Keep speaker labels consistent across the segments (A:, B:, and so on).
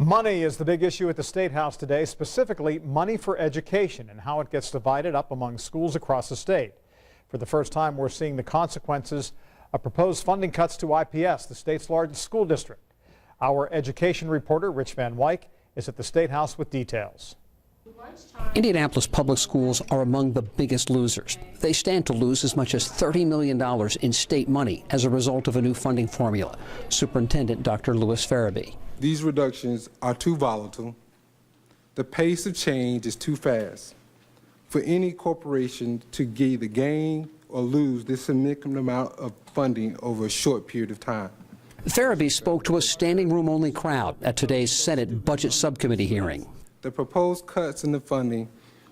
A: Money is the big issue at the State House today, specifically money for education and how it gets divided up among schools across the state. For the first time, we're seeing the consequences of proposed funding cuts to IPS, the state's largest school district. Our education reporter, Rich Van Wyk, is at the State House with details.
B: Indianapolis public schools are among the biggest losers. They stand to lose as much as $30 million in state money as a result of a new funding formula. Superintendent Dr. Lewis Farabee.
C: These reductions are too volatile. The pace of change is too fast for any corporation to either gain or lose this significant amount of funding over a short period of time.
B: Farabee spoke to a standing room only crowd at today's Senate Budget Subcommittee hearing.
C: The proposed cuts in the funding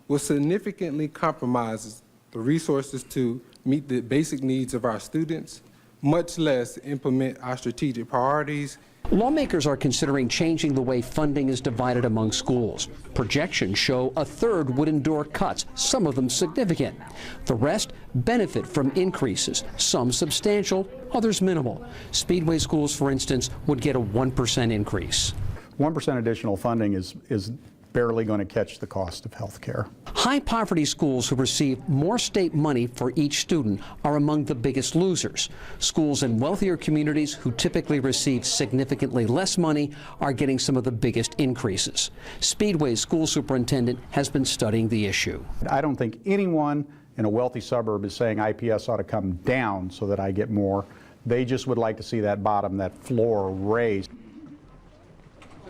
C: will significantly compromise the resources to meet the basic needs of our students, much less implement our strategic priorities.
B: Lawmakers are considering changing the way funding is divided among schools. Projections show a third would endure cuts, some of them significant. The rest benefit from increases, some substantial, others minimal. Speedway schools, for instance, would get a 1% increase.
D: 1% additional funding is barely going to catch the cost of health care.
B: High-poverty schools who receive more state money for each student are among the biggest losers. Schools in wealthier communities who typically receive significantly less money are getting some of the biggest increases. Speedway's school superintendent has been studying the issue.
D: I don't think anyone in a wealthy suburb is saying IPS ought to come down so that I get more. They just would like to see that bottom, that floor raised.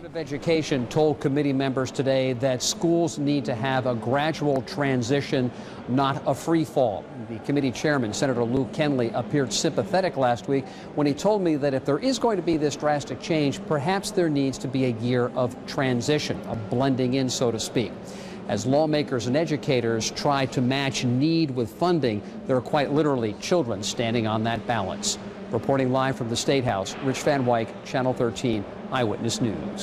B: Of Education told committee members today that schools need to have a gradual transition, not a free fall. The committee chairman, Senator Lou Kenley, appeared sympathetic last week when he told me that if there is going to be this drastic change, perhaps there needs to be a year of transition, of blending in, so to speak. As lawmakers and educators try to match need with funding, there are quite literally children standing on that balance. Reporting live from the State House, Rich Van Wyk, Channel 13 Eyewitness News.